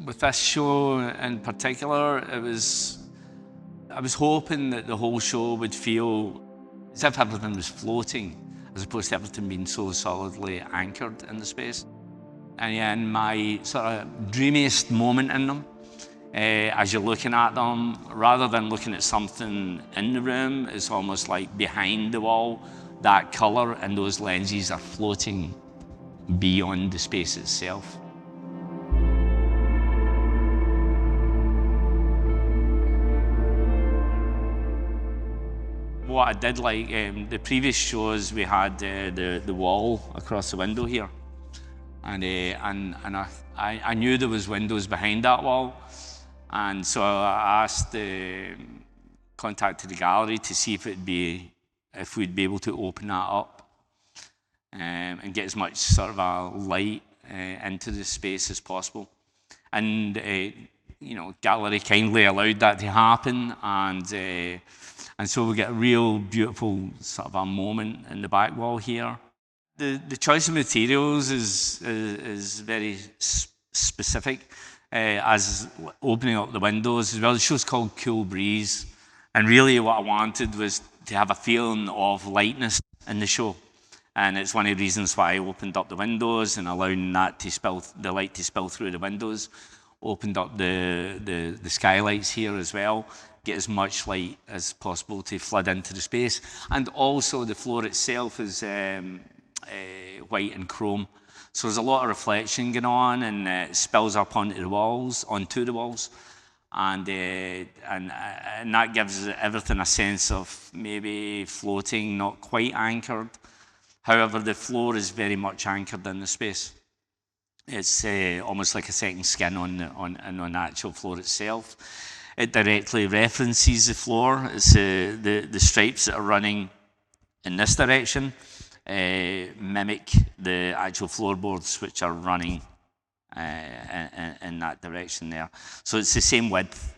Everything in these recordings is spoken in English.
With this show in particular, I was hoping that the whole show would feel as if everything was floating, as opposed to everything being so solidly anchored in the space. And then my sort of dreamiest moment in them, as you're looking at them, rather than looking at something in the room, it's almost like behind the wall, that colour and those lenses are floating beyond the space itself. What I did like, the previous shows we had the wall across the window here, and I knew there was windows behind that wall, and so I asked, contacted the gallery to see if we'd be able to open that up and get as much sort of a light into the space as possible, and you know, gallery kindly allowed that to happen, and so we get a real beautiful sort of a moment in the back wall here. The choice of materials is very specific, as opening up the windows as well. The show's called Cool Breeze, and really what I wanted was to have a feeling of lightness in the show. And it's one of the reasons why I opened up the windows and allowing that to the light to spill through the windows. Opened up the skylights here as well, get as much light as possible to flood into the space. And also the floor itself is white and chrome. So there's a lot of reflection going on, and it spills up onto the walls. And that gives everything a sense of maybe floating, not quite anchored. However, the floor is very much anchored in the space. It's almost like a second skin on the actual floor itself. It directly references the floor. It's the stripes that are running in this direction mimic the actual floorboards which are running in that direction there. So it's the same width,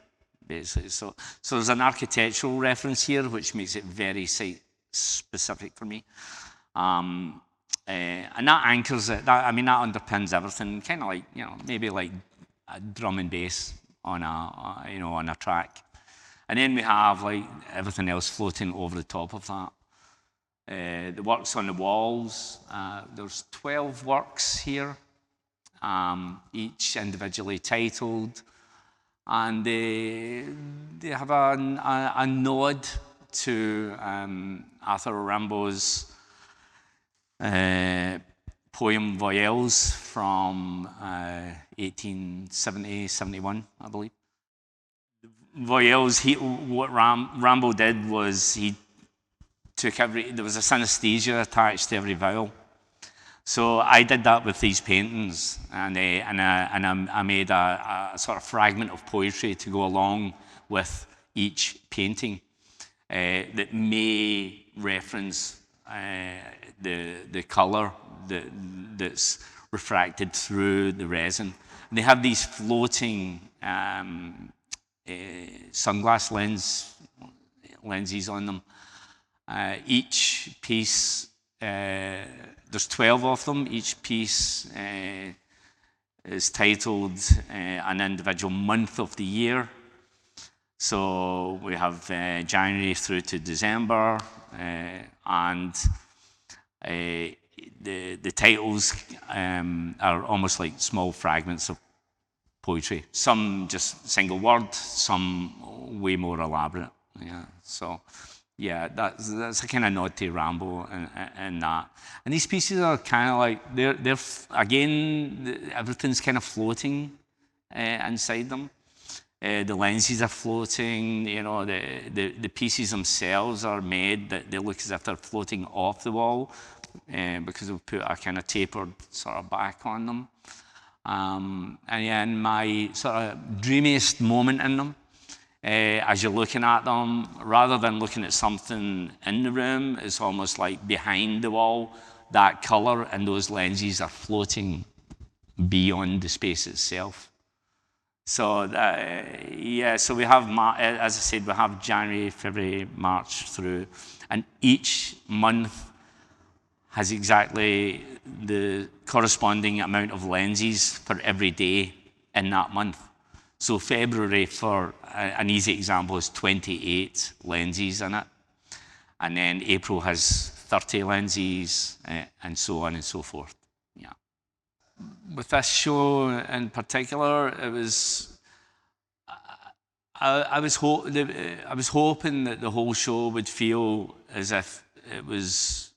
basically. So there's an architectural reference here which makes it very site specific for me. And that anchors it. That underpins everything. Kind of like, you know, maybe like a drum and bass on a track. And then we have like everything else floating over the top of that. The works on the walls. There's 12 works here, each individually titled, and they have a nod to Arthur Rimbaud's poem Voyelles from 1870-71, I believe. Voyelles, what Rimbaud did was he took there was a synesthesia attached to every vowel. So I did that with these paintings, and I made a sort of fragment of poetry to go along with each painting that may reference the colour that's refracted through the resin. And they have these floating sunglass lenses on them. Each piece, there's 12 of them. Each piece is titled an individual month of the year. So we have January through to December, and the titles are almost like small fragments of poetry. Some just single word, some way more elaborate. Yeah. So yeah, that's a kind of nod to Rimbaud and that. And these pieces are kind of like they're again, everything's kind of floating inside them. The lenses are floating, you know, the pieces themselves are made that they look as if they're floating off the wall because we've put a kind of tapered sort of back on them. And then my sort of dreamiest moment in them, as you're looking at them, rather than looking at something in the room, it's almost like behind the wall, that colour and those lenses are floating beyond the space itself. So yeah, so we have, as I said, we have January, February, March through, and each month has exactly the corresponding amount of lenses for every day in that month. So February, for an easy example, is 28 lenses in it. And then April has 30 lenses, and so on and so forth. Yeah. With this show in particular, it was, I was hoping that the whole show would feel as if it was,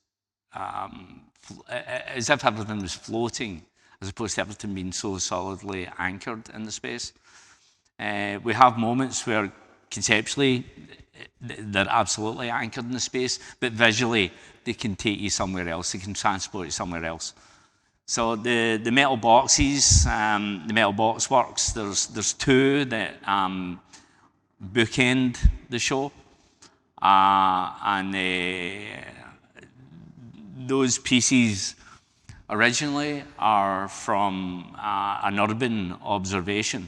as if everything was floating, as opposed to everything being so solidly anchored in the space. We have moments where conceptually they're absolutely anchored in the space, but visually they can take you somewhere else, they can transport you somewhere else. So the metal boxes, the metal box works, there's two that bookend the show, and those pieces originally are from an urban observation.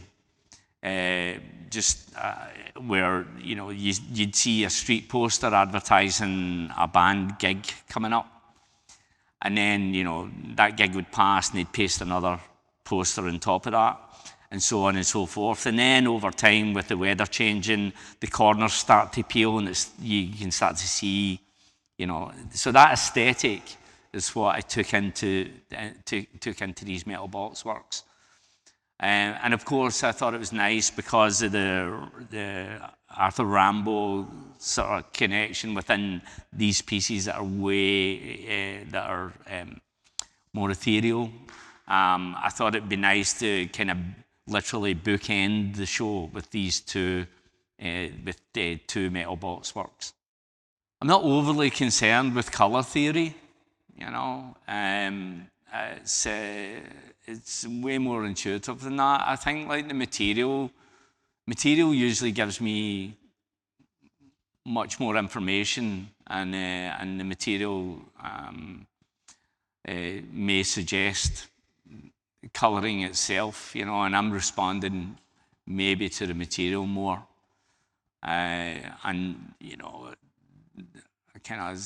Where you'd see a street poster advertising a band gig coming up, and then that gig would pass and they'd paste another poster on top of that, and so on and so forth. And then over time, with the weather changing, the corners start to peel, and you can start to see, so that aesthetic is what I took into these metal box works. And of course, I thought it was nice because of the Arthur Rimbaud sort of connection within these pieces that are more ethereal. I thought it'd be nice to kind of literally bookend the show with these two metal box works. I'm not overly concerned with color theory, it's way more intuitive than that. I think like the material usually gives me much more information, and the material may suggest colouring itself, and I'm responding maybe to the material more, and kind of,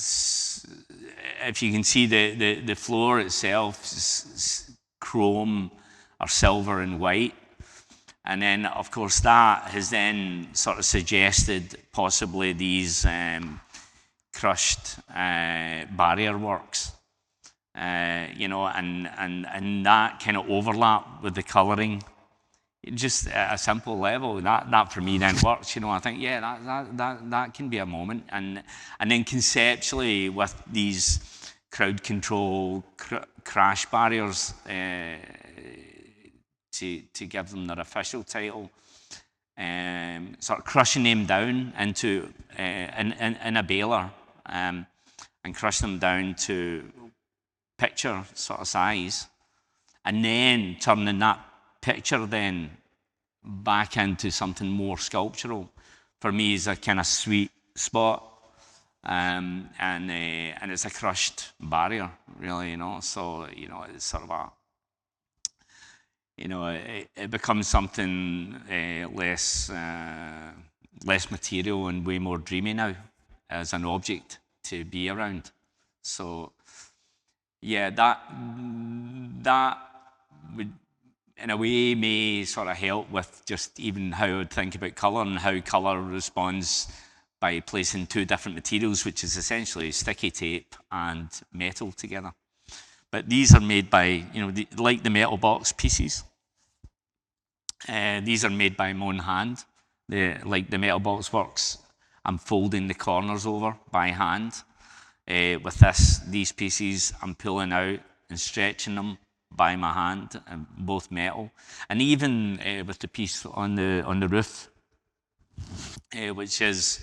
if you can see the floor itself is chrome or silver and white, and then of course that has then sort of suggested possibly these crushed barrier works, and that kind of overlap with the colouring, just at a simple level, that for me then works. I think, yeah, that can be a moment, and then conceptually with these crowd control crash barriers, to give them their official title, sort of crushing them down into in a baler, and crushing them down to picture sort of size, and then turning that picture then back into something more sculptural, for me is a kind of sweet spot, and it's a crushed barrier, really, so it's sort of a, it becomes something less material and way more dreamy now as an object to be around. So yeah, that would in a way may sort of help with just even how I would think about colour, and how colour responds by placing two different materials, which is essentially sticky tape and metal together. But these are made by, like the metal box pieces, these are made by my own hand. Like the metal box works, I'm folding the corners over by hand. With these pieces, I'm pulling out and stretching them by my hand, both metal, and even with the piece on the roof, which is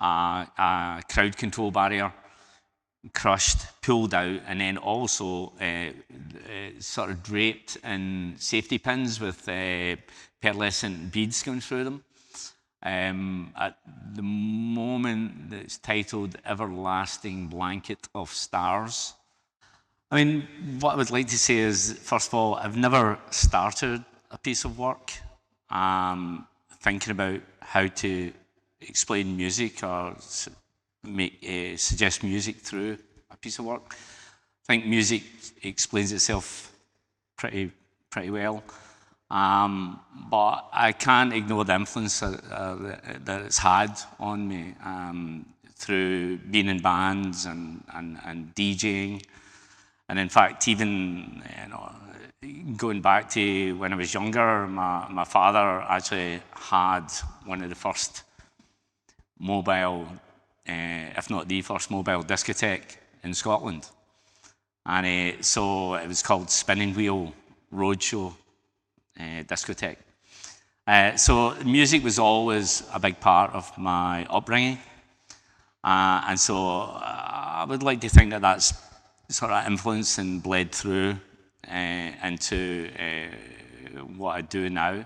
a crowd control barrier, crushed, pulled out, and then also sort of draped in safety pins with pearlescent beads going through them. At the moment, it's titled "Everlasting Blanket of Stars." I mean, what I would like to say is, first of all, I've never started a piece of work thinking about how to explain music or suggest music through a piece of work. I think music explains itself pretty well. But I can't ignore the influence that it's had on me through being in bands and DJing. And in fact, even going back to when I was younger, my father actually had one of the first mobile, if not the first mobile discotheque in Scotland. And so it was called Spinning Wheel Roadshow discotheque. So music was always a big part of my upbringing. And so I would like to think that that's sort of influenced and bled through into what I do now.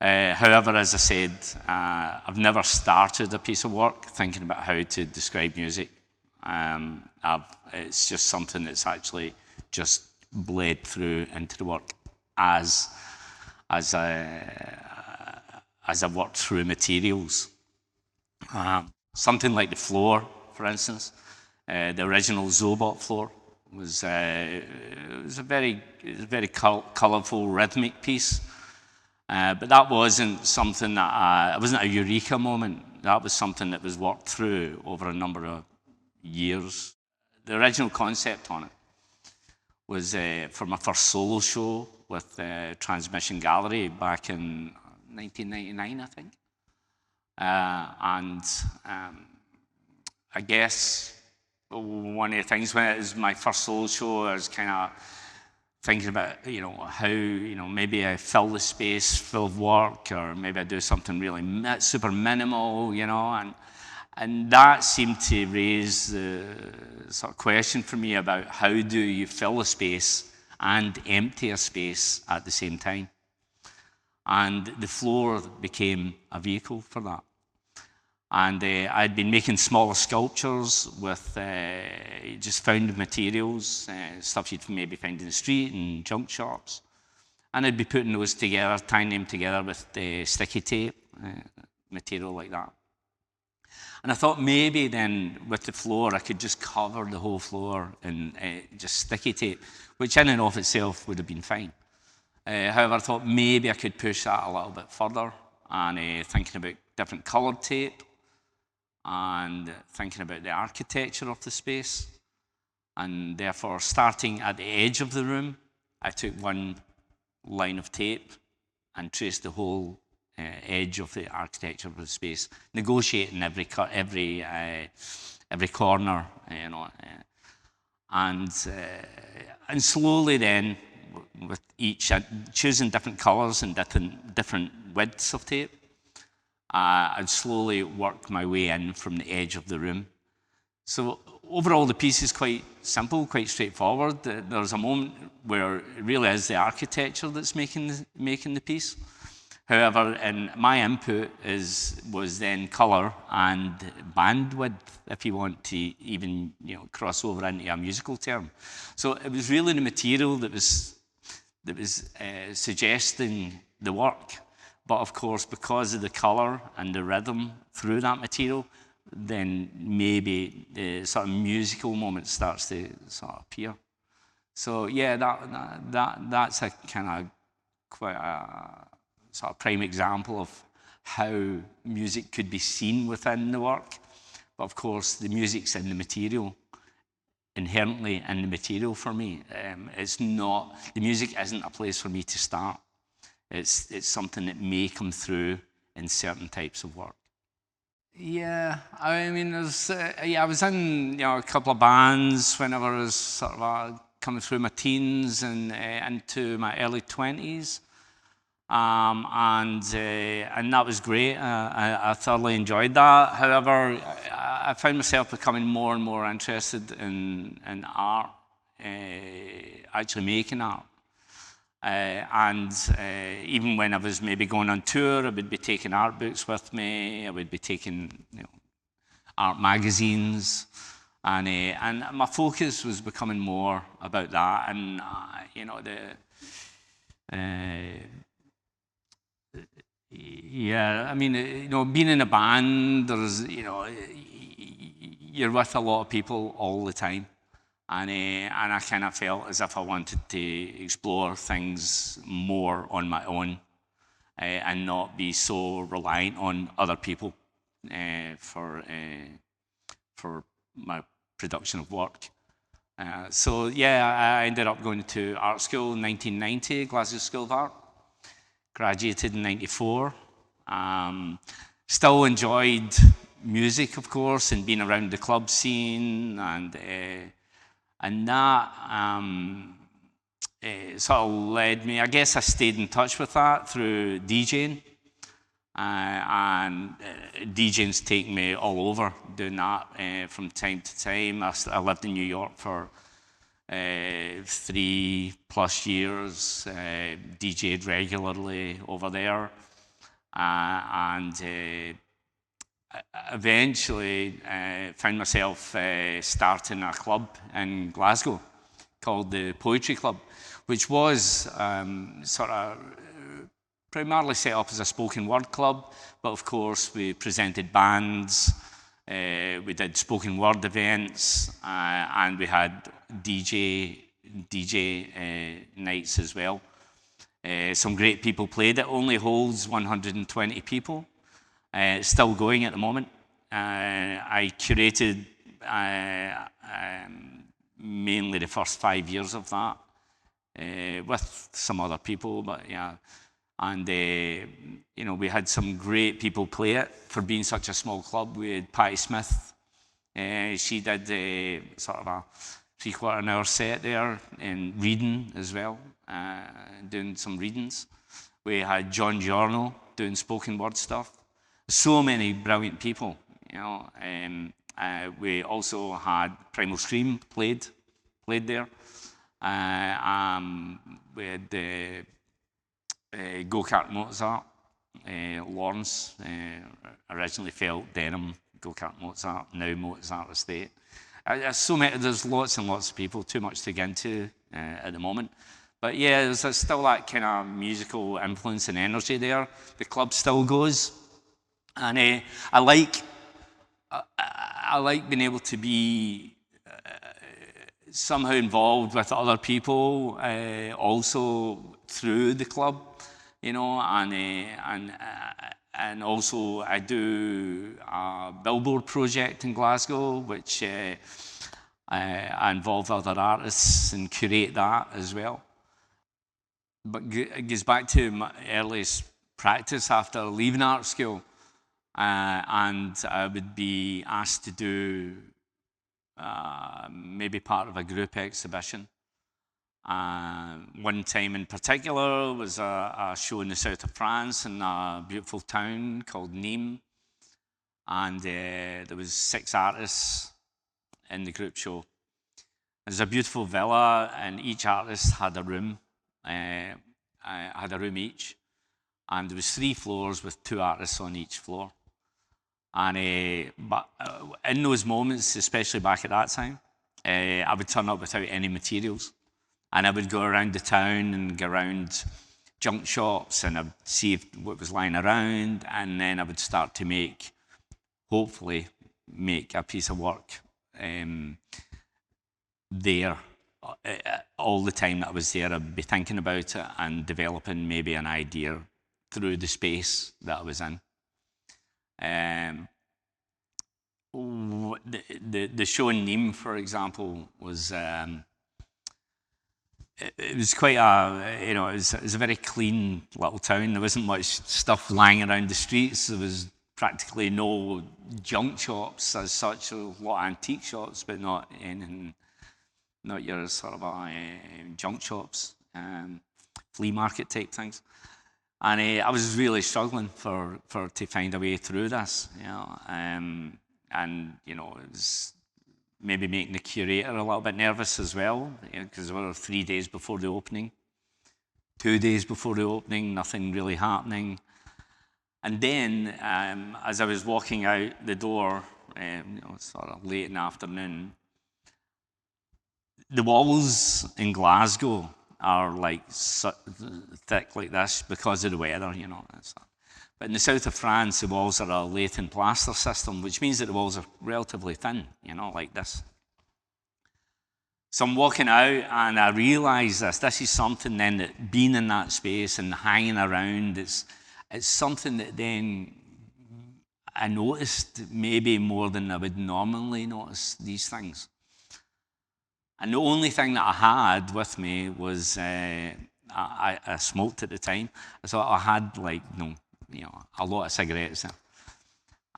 However, as I said, I've never started a piece of work thinking about how to describe music. It's just something that's actually just bled through into the work as I worked through materials. Something like the floor, for instance, the original Zobop floor was a very colourful, rhythmic piece. But that wasn't something that it wasn't a eureka moment. That was something that was worked through over a number of years. The original concept on it was for my first solo show with Transmission Gallery back in 1999, I think. I guess one of the things when it was my first solo show, I was kind of thinking about, how, maybe I fill the space full of work, or maybe I do something really super minimal, and that seemed to raise the sort of question for me about how do you fill a space and empty a space at the same time. And the floor became a vehicle for that. And I'd been making smaller sculptures with just found materials, stuff you'd maybe find in the street and junk shops. And I'd be putting those together, tying them together with sticky tape, material like that. And I thought maybe then with the floor, I could just cover the whole floor in just sticky tape, which in and of itself would have been fine. However, I thought maybe I could push that a little bit further, and thinking about different coloured tape, and thinking about the architecture of the space, and therefore starting at the edge of the room, I took one line of tape and traced the whole edge of the architecture of the space, negotiating every corner, and slowly then, with each choosing different colours and different widths of tape, I'd slowly work my way in from the edge of the room. So overall, the piece is quite simple, quite straightforward. There's a moment where it really is the architecture that's making the piece. However, my input was then colour and bandwidth, if you want to even cross over into a musical term. So it was really the material that was suggesting the work. But of course, because of the colour and the rhythm through that material, then maybe the sort of musical moment starts to sort of appear. So yeah, that's a kind of quite a sort of prime example of how music could be seen within the work. But of course, the music's in the material, inherently in the material for me. The music isn't a place for me to start. It's something that may come through in certain types of work. Yeah, I mean, I was in a couple of bands when I was sort of coming through my teens and into my early 20s, and that was great. I thoroughly enjoyed that. However, I found myself becoming more and more interested in art, actually making art. Even when I was maybe going on tour, I would be taking art books with me. I would be taking art magazines, and my focus was becoming more about that. And I mean, being in a band, there's you're with a lot of people all the time. and I kind of felt as if I wanted to explore things more on my own, and not be so reliant on other people for my production of work. So yeah, I ended up going to art school in 1990, Glasgow School of Art. Graduated in 94. Still enjoyed music, of course, and being around the club scene, and that sort of led me. I guess I stayed in touch with that through DJing, and DJing's taken me all over doing that from time to time. I lived in New York for 3+ years, DJed regularly over there, and eventually found myself starting a club in Glasgow called the Poetry Club, which was sort of primarily set up as a spoken word club, but of course we presented bands, we did spoken word events, and we had DJ nights as well. Some great people played. It only holds 120 people. It's still going at the moment. I curated mainly the first 5 years of that with some other people, but yeah. And you know, we had some great people play it for being such a small club. We had Patti Smith. She did sort of a 3/4 hour set there, and reading as well, doing some readings. We had John Giorno doing spoken word stuff. So many brilliant people, you know. We also had Primal Scream played there. We had Go-Kart Mozart, Lawrence, originally felt Denham, Go-Kart Mozart, now Mozart Estate. There's lots and lots of people, too much to get into at the moment. But yeah, there's still that kind of musical influence and energy there. The club still goes. And I like being able to be somehow involved with other people, also through the club, you know, and also I do a billboard project in Glasgow, which I involve other artists and curate that as well. But it goes back to my earliest practice after leaving art school, and I would be asked to do maybe part of a group exhibition. One time in particular was a show in the south of France in a beautiful town called Nîmes, and there was 6 artists in the group show. It was a beautiful villa, and each artist had a room. Had a room each, and there was 3 floors with 2 artists on each floor. And but in those moments, especially back at that time, I would turn up without any materials, and I would go around the town and go around junk shops, and I'd see what was lying around, and then I would start to hopefully make a piece of work there. All the time that I was there, I'd be thinking about it and developing maybe an idea through the space that I was in. The show in Nîmes, for example, was it was quite it was a very clean little town. There wasn't much stuff lying around the streets. There was practically no junk shops as such. A lot of antique shops, but not your sort of junk shops, flea market type things. And I was really struggling to find a way through this, you know, and you know, it was maybe making the curator a little bit nervous as well, because we were 3 days before the opening, 2 days before the opening, nothing really happening. And then, as I was walking out the door, you know, sort of late in the afternoon, the walls in Glasgow are like thick like this because of the weather, you know. But in the south of France, the walls are a lath plaster system, which means that the walls are relatively thin, you know, like this. So I'm walking out and I realise this is something then that being in that space and hanging around, it's something that then I noticed maybe more than I would normally notice these things. And the only thing that I had with me was, I smoked at the time, so I had like, a lot of cigarettes there.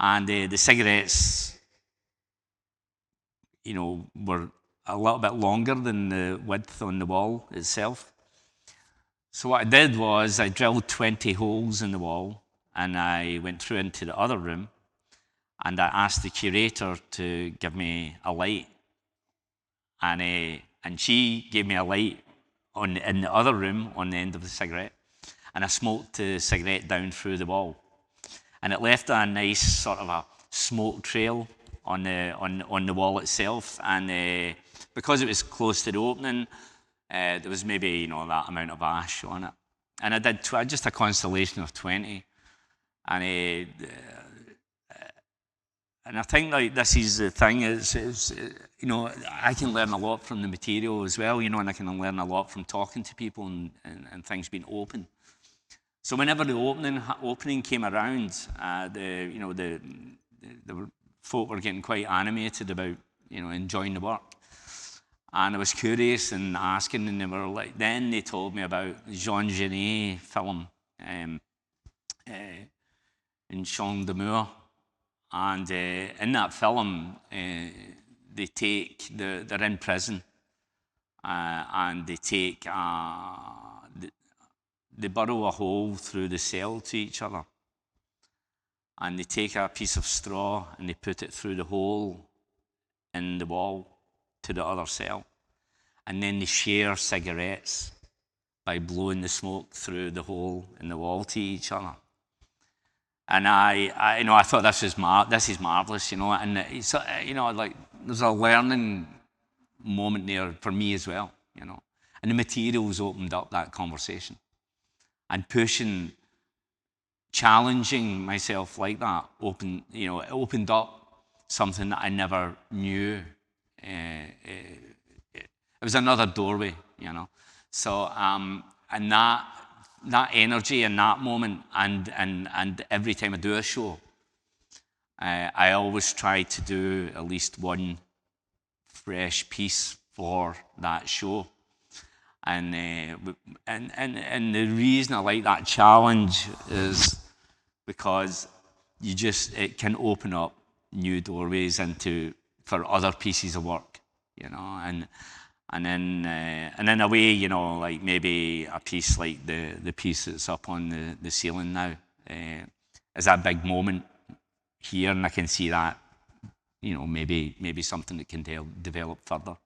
And the cigarettes, were a little bit longer than the width on the wall itself. So what I did was I drilled 20 holes in the wall and I went through into the other room and I asked the curator to give me a light. And she gave me a light in the other room on the end of the cigarette. And I smoked the cigarette down through the wall. And it left a nice sort of a smoke trail on the wall itself. And because it was close to the opening, there was maybe that amount of ash on it. And I did just a constellation of 20. And I think like this is the thing is I can learn a lot from the material as well, and I can learn a lot from talking to people and things being open. So whenever the opening came around, the folk were getting quite animated about enjoying the work. And I was curious and asking, and then they told me about the Jean Genet film in Champ d'Amour. And in that film, they're in prison, and they burrow a hole through the cell to each other. And they take a piece of straw and they put it through the hole in the wall to the other cell. And then they share cigarettes by blowing the smoke through the hole in the wall to each other. And I thought this is marvelous, and it's, like there's a learning moment there for me as well, And the materials opened up that conversation, and challenging myself like that it opened up something that I never knew. It was another doorway, So and that energy in that moment, and every time I do a show, I always try to do at least one fresh piece for that show. And the reason I like that challenge is because it can open up new doorways for other pieces of work, And in a way, like maybe a piece like the piece that's up on the ceiling now is a big moment here, and I can see that, maybe something that can develop further.